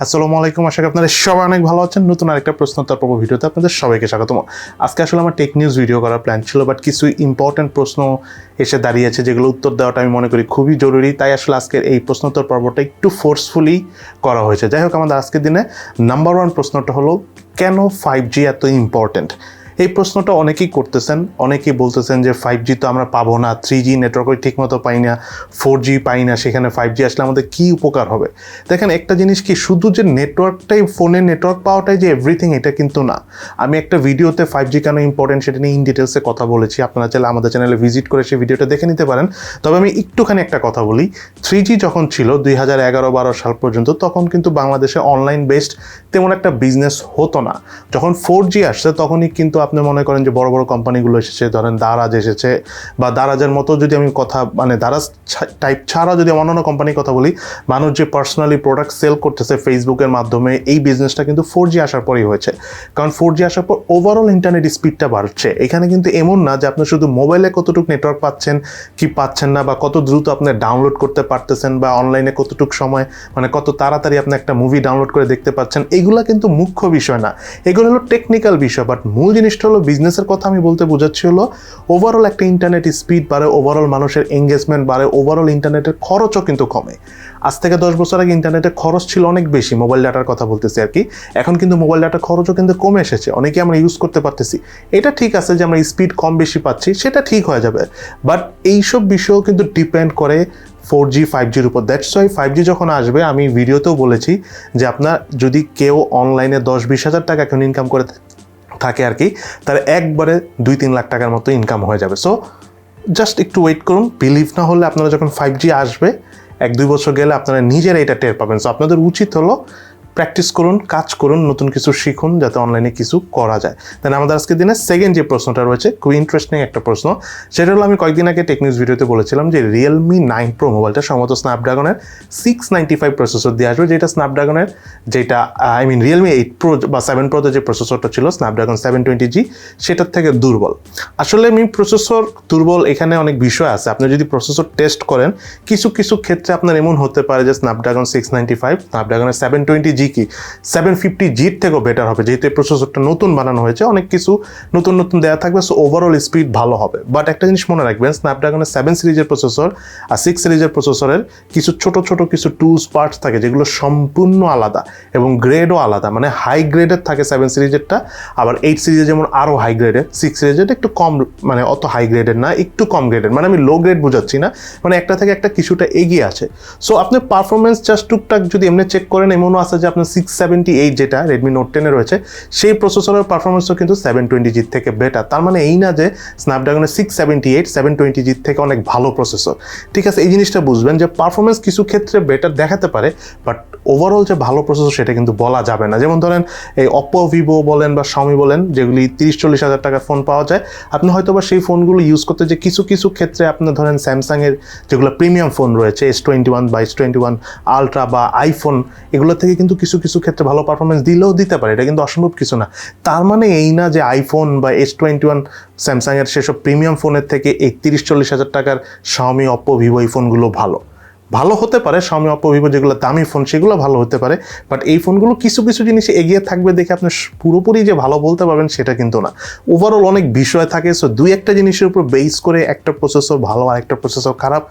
আসসালামু আলাইকুম, আশা করি আপনারা সবাই অনেক ভালো আছেন। নতুন আরেকটা প্রশ্নোত্তর পর্ব ভিডিওতে আপনাদের সবাইকে স্বাগতম। আজকে আসলে আমার টেক নিউজ ভিডিও করার প্ল্যান ছিল, বাট কিছু ইম্পর্টেন্ট প্রশ্ন এসে দাঁড়িয়েছে যেগুলো উত্তর দেওয়াটা আমি মনে করি খুবই জরুরি। তাই আসলে আজকের এই প্রশ্নোত্তর পর্বটা একটু ফোর্সফুলি করা হয়েছে। যাই হোক, আমাদের আজকের দিনে নাম্বার 1 প্রশ্নটা হলো, কেন 5G এত ইম্পর্টেন্ট? এই প্রশ্নটা অনেকেই করতেছেন, অনেকেই বলতেছেন যে 5G তো আমরা পাবো না, 3G নেটওয়ার্কই ঠিকমতো পাই না, 4G পাই না, সেখানে 5G আসলে আমাদের কী উপকার হবে? দেখেন, একটা জিনিস কি, শুধু যে নেটওয়ার্কটাই, ফোনের নেটওয়ার্ক পাওয়াটাই যে এভরিথিং, এটা কিন্তু না। আমি একটা ভিডিওতে 5G কেন ইম্পর্টেন্ট সেটা নিয়ে ইন ডিটেলসে কথা বলেছি। আপনারা চাইলে আমাদের চ্যানেলে ভিজিট করে সেই ভিডিওটা দেখে নিতে পারেন। তবে আমি একটুখানি একটা কথা বলি, 3G যখন ছিল 2011-12 সাল পর্যন্ত, তখন কিন্তু বাংলাদেশে অনলাইন বেসড তেমন একটা বিজনেস হতো না। যখন 4G আসছে তখনই কিন্তু আপনি মনে করেন যে বড় বড় কোম্পানিগুলো এসেছে, ধরেন দারাজ এসেছে, বা দারাজের মতো যদি আমি কথা, মানে দারাজ টাইপ ছাড়া যদি অন্যান্য কোম্পানির কথা বলি, মানুষ যে পার্সোনালি প্রোডাক্ট সেল করতেছে ফেসবুকের মাধ্যমে, এই বিজনেসটা কিন্তু 4G আসার পরেই হয়েছে। কারণ 4G আসার পর ওভারঅল ইন্টারনেট স্পিডটা বাড়ছে। এখানে কিন্তু এমন না যে আপনি শুধু মোবাইলে কতটুকু নেটওয়ার্ক পাচ্ছেন কি পাচ্ছেন না, বা কত দ্রুত আপনি ডাউনলোড করতে পারতেছেন, বা অনলাইনে কতটুকু সময়, মানে কত তাড়াতাড়ি আপনি একটা মুভি ডাউনলোড করে দেখতে পাচ্ছেন, এগুলো কিন্তু মুখ্য বিষয় না, এগুলো হলো টেকনিক্যাল বিষয়। বাট মূল জিনিসটা হলো, বিজনেসের কথা আমি বলতে বোঝাচ্ছি হলো, ওভারঅল একটা ইন্টারনেট স্পিড বাড়ে, ওভারঅল মানুষের এঙ্গেজমেন্ট বাড়ে, ওভারঅল ইন্টারনেটের খরচও কিন্তু কমে। আজ থেকে 10 বছর আগে ইন্টারনেটের খরচ ছিল অনেক বেশি, মোবাইল ডাটার কথা বলতেছি আর কি। এখন কিন্তু মোবাইল ডাটার খরচও কিন্তু কমে এসেছে, অনেকে আমরা ইউজ করতে পারতেছি। এটা ঠিক আছে যে আমরা স্পিড কম বেশি পাচ্ছি, সেটা ঠিক হয়ে যাবে, বাট এইসব বিষয়ও কিন্তু ডিপেন্ড করে 4G 5Gর উপর। দ্যাটস ওয়াই 5G যখন আসবে, আমি ভিডিওতেও বলেছি যে আপনার যদি কেউ অনলাইনে 10-20 হাজার টাকা এখন ইনকাম করে থাকে আর কি, তার একবারে 2-3 লাখ টাকার মতো ইনকাম হয়ে যাবে। সো জাস্ট একটু ওয়েট করুন। বিলিভ না হলে আপনারা যখন 5G আসবে 1-2 বছর গেলে আপনারা নিজেরা এটা টের পাবেন। সো আপনাদের উচিত হলো প্র্যাকটিস করুন, কাজ করুন, নতুন কিছু শিখুন, যাতে অনলাইনে কিছু করা যায়। দেন আমাদের আজকের দিনে সেকেন্ড যে প্রশ্নটা রয়েছে, খুবই ইন্টারেস্টিং একটা প্রশ্ন। সেটা হলো, আমি কয়েকদিন আগে টেকনিউজ ভিডিওতে বলেছিলাম যে Realme 9 Pro মোবাইলটা সম্ভবত স্ন্যাপড্রাগনের 695 প্রসেসর দিয়ে আসবে, যেটা স্ন্যাপড্রাগনের Realme 8 Pro বা 7 Proতে যে প্রসেসরটা ছিল স্ন্যাপড্রাগন 720G, সেটার থেকে দুর্বল। আসলে প্রসেসর দুর্বল, এখানে অনেক বিষয় আছে। আপনি যদি প্রসেসর টেস্ট করেন, কিছু কিছু ক্ষেত্রে আপনার এমন হতে পারে যে স্ন্যাপড্রাগন 695 স্ন্যাপড্রাগনের 720G কি 750Gর থেকেও বেটার হবে, যেহেতু এই প্রসেসরটা নতুন বানানো হয়েছে, অনেক কিছু নতুন নতুন দেওয়া থাকবে। সো ওভারঅল স্পিড ভালো হবে। বাট একটা জিনিস মনে রাখবেন, স্ন্যাপড্রাগনের 7 সিরিজের প্রসেসর আর 6 সিরিজের প্রসেসরের কিছু ছোট ছোট কিছু টুলস পার্টস থাকে যেগুলো সম্পূর্ণ আলাদা এবং গ্রেডও আলাদা। মানে হাই গ্রেডের থাকে 7 সিরিজেরটা, আবার 8 সিরিজের যেমন আরও হাই গ্রেডের, 6 সিরিজের একটু কম, মানে অত হাই গ্রেডের না, একটু কম গ্রেডের। মানে আমি লো গ্রেড বোঝাচ্ছি না, মানে একটা থেকে একটা কিছুটা এগিয়ে আছে। সো আপনি পারফরমেন্স জাস্ট টুকটাক যদি এমনি চেক করেন, এমনও আছে যে আপনার 678 যেটা রেডমি নোট 10 রয়েছে, সেই প্রসেসরের পারফরমেন্সও কিন্তু 720G থেকে বেটার। তার মানে এই না যে স্ন্যাপড্রাগনের 678 720G থেকে অনেক ভালো প্রসেসর। ঠিক আছে, এই জিনিসটা বুঝবেন যে পারফরমেন্স কিছু ক্ষেত্রে বেটার দেখাতে পারে, বাট ওভারঅল যে ভালো প্রসেসর সেটা কিন্তু বলা যাবে না। যেমন ধরেন এই অপো, ভিভো বলেন বা শাওমি বলেন, যেগুলি 30-40 হাজার টাকার ফোন পাওয়া যায়, আপনি হয়তো বা সেই ফোনগুলো ইউজ করতে যে কিছু কিছু ক্ষেত্রে আপনি ধরেন স্যামসাংয়ের যেগুলো প্রিমিয়াম ফোন রয়েছে, S21 বা S21 আলট্রা বা আইফোন, এগুলো থেকে কিন্তু কিছু কিছু ক্ষেত্রে ভালো পারফরমেন্স দিলেও দিতে পারে, এটা কিন্তু অসম্ভব কিছু না। তার মানে এই না যে আইফোন বা S21 স্যামসাংয়ের সেসব প্রিমিয়াম ফোনের থেকে এই 30-40 হাজার টাকার শাওমি, অপো, ভিভো এই ফোনগুলো ভালো হতে পারে। শাওমি, অপো, ভিভো যেগুলো দামি ফোন সেগুলো ভালো হতে পারে, বাট এই ফোনগুলো কিছু কিছু জিনিসে এগিয়ে থাকবে দেখে আপনি পুরোপুরি যে ভালো বলতে পারবেন সেটা কিন্তু না। ওভারঅল অনেক বিষয় থাকে। সো 2-1টা জিনিসের উপর বেস করে একটা প্রসেসর ভালো আর একটা প্রসেসর খারাপ,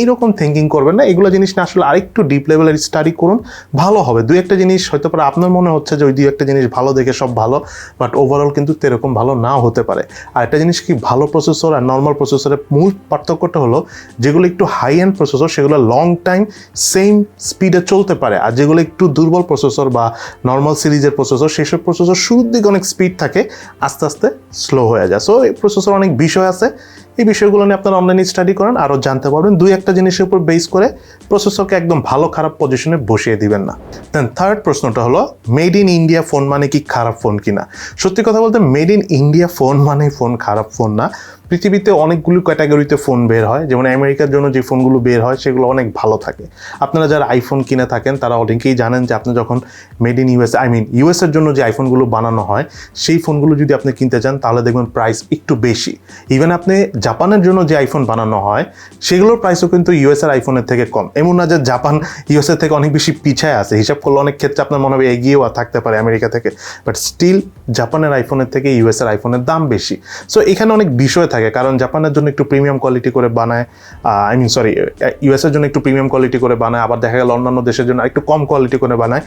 এইরকম থিঙ্কিং করবেন না। এগুলো জিনিস না, আসলে আরেকটু ডিপ লেভেলের স্টাডি করুন, ভালো হবে। 2-1টা জিনিস হয়তো পারে আপনার মনে হচ্ছে যে ওই 2-1টা জিনিস ভালো দেখে সব ভালো, বাট ওভারঅল কিন্তু এরকম ভালো নাও হতে পারে। আর একটা জিনিস কি, ভালো প্রসেসর আর নর্মাল প্রসেসরের মূল পার্থক্যটা হলো, যেগুলো একটু হাই এন্ড প্রসেসর সেগুলো লং টাইম সেম স্পিডে চলতে পারে, আর যেগুলো একটু দুর্বল প্রসেসর বা নর্মাল সিরিজের প্রসেসর, সেসব প্রসেসর শুরুর দিকে অনেক স্পিড থাকে, আস্তে আস্তে স্লো হয়ে যায়। সো এই প্রসেসর অনেক বিষয় আছে, এই বিষয়গুলো নিয়ে আপনারা অনলাইনে স্টাডি করেন, আরও জানতে পারবেন। 2-1টা জিনিসের উপর বেস করে প্রসেসরকে একদম ভালো খারাপ পজিশনে বসিয়ে দিবেন না। দেন থার্ড প্রশ্নটা হলো, মেড ইন ইন্ডিয়া ফোন মানে কি খারাপ ফোন কিনা? সত্যি কথা বলতে মেড ইন ইন্ডিয়া ফোন মানে ফোন খারাপ ফোন না। পৃথিবীতে অনেকগুলো ক্যাটাগরিতে ফোন বের হয়, যেমন আমেরিকার জন্য যে ফোনগুলো বের হয় সেগুলো অনেক ভালো থাকে। আপনারা যারা আইফোন কিনে থাকেন তারা অনেকেই জানেন যে আপনি যখন মেড ইন ইউএস ইউএসের জন্য যে আইফোনগুলো বানানো হয় সেই ফোনগুলো যদি আপনি কিনতে চান তাহলে দেখবেন প্রাইস একটু বেশি। ইভেন আপনি জাপানের জন্য যে আইফোন বানানো হয় সেগুলোর প্রাইসও কিন্তু ইউএসের আইফোনের থেকে কম। এমন না যে জাপান ইউএসএর থেকে অনেক বেশি পিছায় আছে, হিসাব করলে অনেক ক্ষেত্রে আপনার মনে হবে এগিয়েও থাকতে পারে আমেরিকা থেকে, বাট স্টিল জাপানের আইফোনের থেকে ইউএসের আইফোনের দাম বেশি। সো এখানে অনেক বিষয় থাকে, কারণ জাপানের জন্য একটু প্রিমিয়াম কোয়ালিটি করে বানায়, ইউএসের জন্য একটু প্রিমিয়াম কোয়ালিটি করে বানায়, আবার দেখা গেল অন্যান্য দেশের জন্য একটু কম কোয়ালিটি করে বানায়।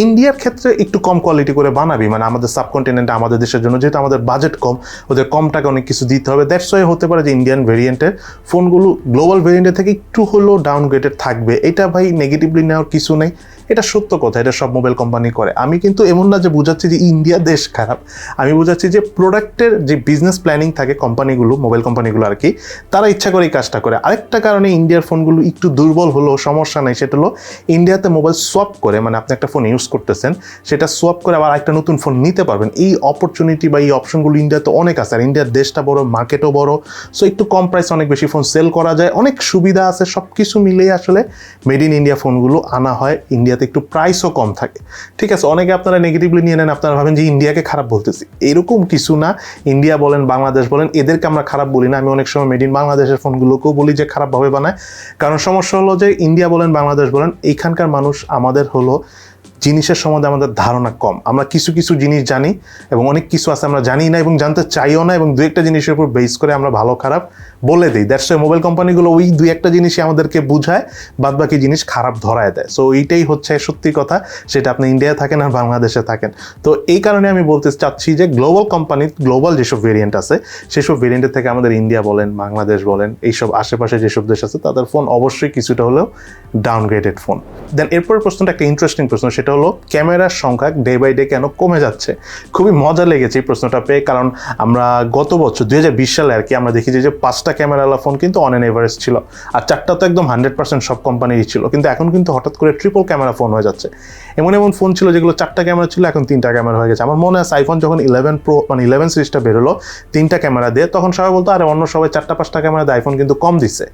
ইন্ডিয়ার ক্ষেত্রে একটু কম কোয়ালিটি করে বানাবি, মানে আমাদের সাবকন্টিনেন্টে আমাদের দেশের জন্য, যেহেতু আমাদের বাজেট কম, ওদের কম টাকা অনেক কিছু দিতে হবে। দ্যাটস ওয়াই হতে পারে যে ইন্ডিয়ান ভেরিয়েন্টের ফোনগুলো গ্লোবাল ভেরিয়েন্টের থেকে একটু হলেও ডাউনগ্রেডেড থাকবে। এটা ভাই নেগেটিভলি নেওয়ার কিছু নেই, এটা সত্য কথা, এটা সব মোবাইল কোম্পানি করে। আমি কিন্তু এমন না যে বোঝাচ্ছি যে ইন্ডিয়া দেশ খারাপ, আমি বোঝাচ্ছি যে প্রোডাক্টের যে বিজনেস প্ল্যানিং থাকে কোম্পানিগুলো, মোবাইল কোম্পানিগুলো আর কি, তারা ইচ্ছা করে এই কাজটা করে। আরেকটা কারণে ইন্ডিয়ার ফোনগুলো একটু দুর্বল হলেও সমস্যা নেই, সেটা হলো ইন্ডিয়াতে মোবাইল সোয়াপ করে, মানে আপনি একটা ফোন ইউজ করতেছেন সেটা সোয়াপ করে আবার একটা নতুন ফোন নিতে পারবেন। এই অপরচুনিটি বা এই অপশনগুলো ইন্ডিয়াতে অনেক আছে, আর ইন্ডিয়ার দেশটা বড়, মার্কেটও বড়, সো একটু কম প্রাইসে অনেক বেশি ফোন সেল করা যায়, অনেক সুবিধা আছে। সব কিছু মিলিয়ে আসলে মেড ইন ইন্ডিয়া ফোনগুলো আনা হয়, ইন্ডিয়াতে একটু প্রাইসও কম থাকে। ঠিক আছে, অনেকে আপনারা নেগেটিভলি নিয়ে নেন, আপনারা ভাবেন যে ইন্ডিয়াকে খারাপ বলতেছি, এরকম কিছু না। ইন্ডিয়া বলেন, বাংলাদেশ বলেন, এদেরকে আমরা খারাপ বলি না। আমি অনেক সময় মেড ইন বাংলাদেশের ফোনগুলোকেও বলি যে খারাপভাবে বানায়, কারণ সমস্যা হলো যে ইন্ডিয়া বলেন, বাংলাদেশ বলেন, এইখানকার মানুষ আমাদের হলো জিনিসের সম্বন্ধে আমাদের ধারণা কম। আমরা কিছু কিছু জিনিস জানি এবং অনেক কিছু আছে আমরা জানি না এবং জানতে চাইও না, এবং দু একটা জিনিসের উপর বেস করে আমরা ভালো খারাপ বলে দিই। দ্যাটস ওয়াই মোবাইল কোম্পানিগুলো ওই দুই একটা জিনিসই আমাদেরকে বুঝায়, বাদ বাকি জিনিস খারাপ ধরায় দেয়। সো এইটাই হচ্ছে সত্যি কথা, সেটা আপনি ইন্ডিয়ায় থাকেন আর বাংলাদেশে থাকেন। তো এই কারণে আমি বলতে চাচ্ছি যে গ্লোবাল কোম্পানি, গ্লোবাল যেসব ভেরিয়েন্ট আছে সেসব ভেরিয়েন্টের থেকে আমাদের ইন্ডিয়া বলেন, বাংলাদেশ বলেন, এইসব আশেপাশে যেসব দেশ আছে তাদের ফোন অবশ্যই কিছুটা হলেও ডাউনগ্রেডেড ফোন। দেন এরপরের প্রশ্নটা একটা ইন্টারেস্টিং প্রশ্ন, সেটা হলো ক্যামেরার সংখ্যা ডে বাই ডে কেন কমে যাচ্ছে। খুবই মজা লেগেছে এই প্রশ্নটা পেয়ে, কারণ আমরা গত বছর 2020 সালে আর কি আমরা দেখি যে 5টা ক্যামেরাওয়ালা ফোন কিন্তু অন অ্যান এভারেজ ছিল, আর 4টা তো একদম 100% সব কোম্পানিরই ছিল। কিন্তু এখন কিন্তু হঠাৎ করে ট্রিপল ক্যামেরা ফোন হয়ে যাচ্ছে। এমন এমন ফোন ছিল যেগুলো 4টা ক্যামেরা ছিল, এখন 3টা ক্যামেরা হয়ে গেছে। আমার মনে আছে আইফোন যখন 11 প্রো মানে 11 সিরিজটা বেরোলো 3টা ক্যামেরা দিয়ে, তখন সবাই বলতো আরে অন্য সবাই 4টা 5টা ক্যামেরা দিয়ে, আইফোন কিন্তু কম দিচ্ছে।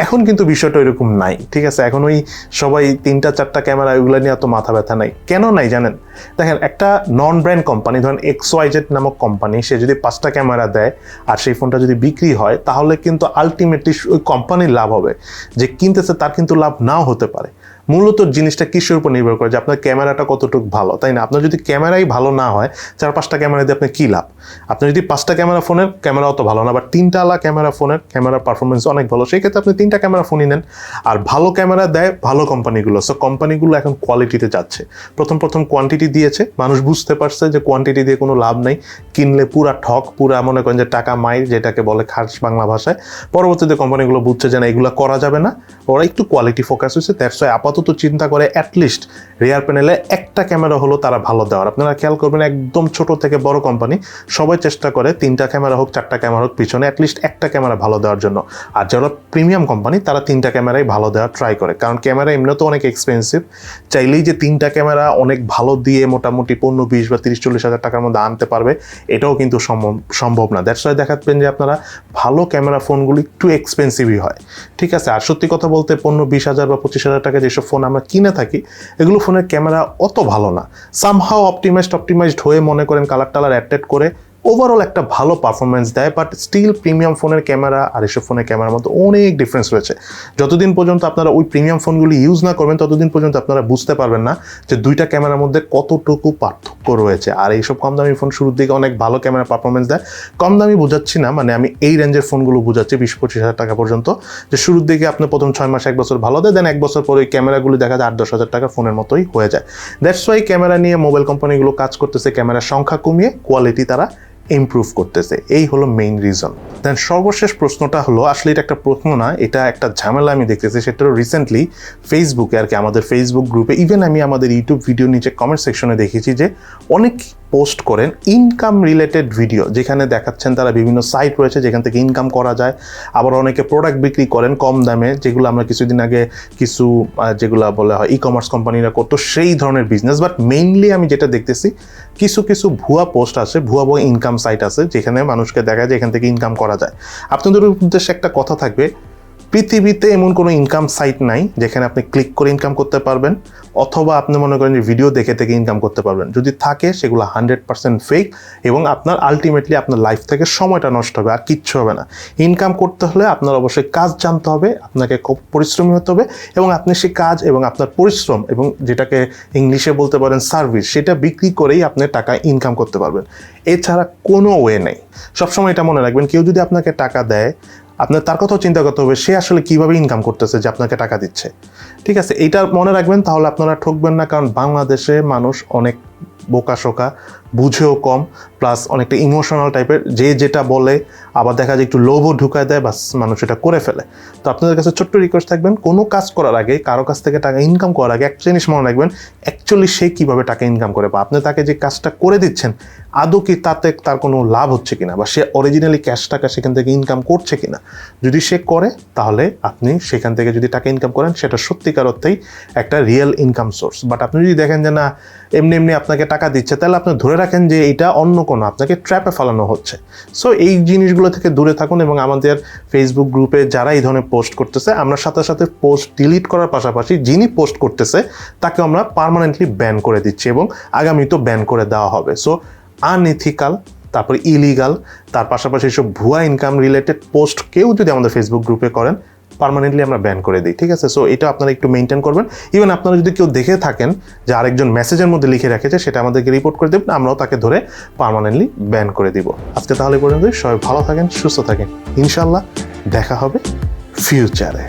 এখন কিন্তু বিষয়টা এরকম নাই, ঠিক আছে। এখন ওই সবাই 3টা 4টা ক্যামেরা ওইগুলো নিয়ে এত মাথা ব্যথা নাই। কেন নাই জানেন? দেখেন, একটা নন ব্র্যান্ড কোম্পানি, ধরেন XYZ নামক কোম্পানি, সে যদি 5টা ক্যামেরা দেয় আর সেই ফোনটা যদি বিক্রি হয়, তাহলে কিন্তু আলটিমেটলি ওই কোম্পানির লাভ হবে, যে কিনতেছে তার কিন্তু লাভ নাও হতে পারে। মূলত জিনিসটা কিসের উপর নির্ভর করে, যে আপনার ক্যামেরাটা কতটুকু ভালো, তাই না? আপনার যদি ক্যামেরাই ভালো না হয়, 4-5টা ক্যামেরা দিয়ে আপনার কী লাভ? আপনার যদি 5টা ক্যামেরা ফোনের ক্যামেরা অত ভালো না, বা 3টা ক্যামেরা ফোনের ক্যামেরার পারফরমেন্স অনেক ভালো, সেই ক্ষেত্রে আপনি 3টা ক্যামেরা ফোনই নেন। আর ভালো ক্যামেরা দেয় ভালো কোম্পানিগুলো, সো কোম্পানিগুলো এখন কোয়ালিটিতে যাচ্ছে। প্রথম কোয়ান্টিটি দিয়েছে, মানুষ বুঝতে পারছে যে কোয়ান্টিটি দিয়ে কোনো লাভ নেই, কিনলে পুরা ঠক, পুরা মনে করেন যে টাকা মাইর, যেটাকে বলে খাস বাংলা ভাষায়। পরবর্তীতে কোম্পানিগুলো বুঝছে যে না, এগুলো করা যাবে না, ওরা একটু কোয়ালিটি ফোকাস হয়েছে। দ্যাটস ওয়াই আপাতত চিন্তা করে অ্যাটলিস্ট রেয়ার প্যানেলে একটা ক্যামেরা হলো তারা ভালো দেওয়ার। আপনারা খেয়াল করবেন, একদম ছোট থেকে বড় কোম্পানি সবাই চেষ্টা করে 3টা ক্যামেরা হোক 4টা ক্যামেরা হোক পিছনে অ্যাটলিস্ট একটা ক্যামেরা ভালো দেওয়ার জন্য। আর যারা প্রিমিয়াম কোম্পানি তারা 3টা ক্যামেরাই ভালো দেওয়ার ট্রাই করে, কারণ ক্যামেরা এমনিও তো অনেক এক্সপেন্সিভ। চাইলেই যে 3টা ক্যামেরা অনেক ভালো দিয়ে মোটামুটি 15-20 বা 30-40 হাজার টাকার মধ্যে আনতে পারবে, এটাও কিন্তু সম্ভব না। দ্যাটস ওয়াই দেখাবেন যে আপনারা ভালো ক্যামেরা ফোনগুলো একটু এক্সপেন্সিভই হয়, ঠিক আছে। আর সত্যি কথা বলতে 15-20 হাজার বা 25 হাজার টাকা যেসব ফোন আমরা কিনে থাকি, এগুলো ফোনের ক্যামেরা অত ভালো না। সামহাও অপটিমাইজড হয়ে মনে করেন কালার টালার অ্যাড করে ওভারঅল একটা ভালো পারফরমেন্স দেয়, বাট স্টিল প্রিমিয়াম ফোনের ক্যামেরা আর এসব ফোনের ক্যামেরার মধ্যে অনেক ডিফারেন্স রয়েছে। যতদিন পর্যন্ত আপনারা ওই প্রিমিয়াম ফোনগুলি ইউজ না করবেন, ততদিন পর্যন্ত আপনারা বুঝতে পারবেন না যে দুইটা ক্যামেরার মধ্যে কতটুকু পার্থক্য রয়েছে। আর এইসব কম দামি ফোন শুরুর দিকে অনেক ভালো ক্যামেরা পারফরমেন্স দেয়। কম দামি বোঝাচ্ছি না, মানে আমি এই রেঞ্জের ফোনগুলো বোঝাচ্ছি 20-25 হাজার টাকা পর্যন্ত, যে শুরুর দিকে আপনি প্রথম 6 মাস 1 বছর ভালো দেয়, দেন 1 বছর পরে ওই ক্যামেরাগুলি দেখা যায় 8-10 হাজার টাকা ফোনের মতোই হয়ে যায়। দ্যাটস ওয়াই ক্যামেরা নিয়ে মোবাইল কোম্পানিগুলো কাজ করতেছে, ক্যামেরার সংখ্যা কমিয়ে কোয়ালিটি তারা ইমপ্রুভ করতেছে, এই হলো মেইন রিজন। দেন সর্বশেষ প্রশ্নটা হলো, আসলে এটা একটা প্রশ্ন না, এটা একটা ঝামেলা আমি দেখতেছি। সেটা রিসেন্টলি ফেসবুকে আর কি, আমাদের ফেসবুক গ্রুপে, ইভেন আমি আমাদের ইউটিউব ভিডিও নিচে কমেন্ট সেকশনে দেখেছি যে অনেক পোস্ট করেন ইনকাম রিলেটেড ভিডিও, যেখানে দেখাচ্ছেন তারা বিভিন্ন সাইট রয়েছে যেখান থেকে ইনকাম করা যায়, আবার অনেকে প্রোডাক্ট বিক্রি করেন কম দামে, যেগুলো আমরা কিছুদিন আগে কিছু যেগুলো বলা হয় ই কমার্স কোম্পানিরা করতো সেই ধরনের বিজনেস। বাট মেইনলি আমি যেটা দেখতেছি কিছু কিছু ভুয়া পোস্ট আছে, ভুয়া ইনকাম সাইট আছে যেখানে মানুষকে দেখায় যে এখান থেকে ইনকাম করা যায়। আপনাদের উদ্দেশ্যে একটা কথা থাকবে, পৃথিবীতে এমন কোনো ইনকাম সাইট নাই যেখানে আপনি ক্লিক করে ইনকাম করতে পারবেন অথবা আপনি মনে করেন যে ভিডিও দেখে থেকে ইনকাম করতে পারবেন। যদি থাকে সেগুলো 100% ফেক এবং আপনার আলটিমেটলি আপনার লাইফ থেকে সময়টা নষ্ট হবে, আর কিচ্ছু হবে না। ইনকাম করতে হলে আপনার অবশ্যই কাজ জানতে হবে, আপনাকে খুব পরিশ্রমী হতে হবে এবং আপনি সেই কাজ এবং আপনার পরিশ্রম এবং যেটাকে ইংলিশে বলতে পারেন সার্ভিস, সেটা বিক্রি করেই আপনি টাকা ইনকাম করতে পারবেন। এছাড়া কোনো ওয়ে নেই। সবসময় এটা মনে রাখবেন, কেউ যদি আপনাকে টাকা দেয় আপনার তার কথাও চিন্তা করতে হবে সে আসলে কিভাবে ইনকাম করতেছে যে আপনাকে টাকা দিচ্ছে। ঠিক আছে, এইটা মনে রাখবেন, তাহলে আপনারা ঠকবেন না। কারণ বাংলাদেশে মানুষ অনেক বোকাশোকা, বুঝেও কম, প্লাস অনেকটা ইমোশনাল টাইপের, যে যেটা বলে আবার দেখা যায় একটু লোভও ঢুকায় দেয়, বাস মানুষ এটা করে ফেলে। তো আপনাদের কাছে ছোট্ট রিকোয়েস্ট থাকবেন, কোনো কাজ করার আগে, কারো কাছ থেকে টাকা ইনকাম করার আগে একটা জিনিস মনে রাখবেন, অ্যাকচুয়ালি সে কীভাবে টাকা ইনকাম করে বা আপনি তাকে যে কাজটা করে দিচ্ছেন আদৌ কি তাতে তার কোনো লাভ হচ্ছে কিনা বা সে অরিজিনালি ক্যাশ টাকা সেখান থেকে ইনকাম করছে কিনা। যদি সে করে তাহলে আপনি সেখান থেকে যদি টাকা ইনকাম করেন সেটা সত্যিকার অর্থেই একটা রিয়েল ইনকাম সোর্স। বাট আপনি যদি দেখেন যে না এমনি এমনি আপনাকে টাকা দিচ্ছে, তাহলে আপনি ধরে রাখেন যে এটা অন্য কোনো আপনাকে ট্র্যাপে ফেলানো হচ্ছে। সো এই জিনিসগুলো থেকে দূরে থাকুন এবং আমাদের ফেসবুক গ্রুপে যারা এই ধরনের পোস্ট করতেছে আমরা সাথে সাথে পোস্ট ডিলিট করার পাশাপাশি যিনি পোস্ট করতেছে তাকে আমরা পার্মানেন্টলি ব্যান করে দিচ্ছি এবং আগামীতেও ব্যান করে দেওয়া হবে। সো আনএথিক্যাল, তারপরে ইলিগাল, তার পাশাপাশি সব ভুয়া ইনকাম রিলেটেড পোস্ট কেউ যদি আমাদের ফেসবুক গ্রুপে করেন পার্মানেন্টলি আমরা ব্যান করে দিই। ঠিক আছে, সো এটা আপনারা একটু মেনটেন করবেন। ইভেন আপনারা যদি কেউ দেখে থাকেন যে আরেকজন মেসেজের মধ্যে লিখে রেখেছে সেটা আমাদেরকে রিপোর্ট করে দেবেন, আমরাও তাকে ধরে পার্মানেন্টলি ব্যান করে দিব। আজকে তাহলে পর্যন্ত সবাই ভালো থাকেন, সুস্থ থাকেন, ইনশাল্লাহ দেখা হবে ফিউচারে।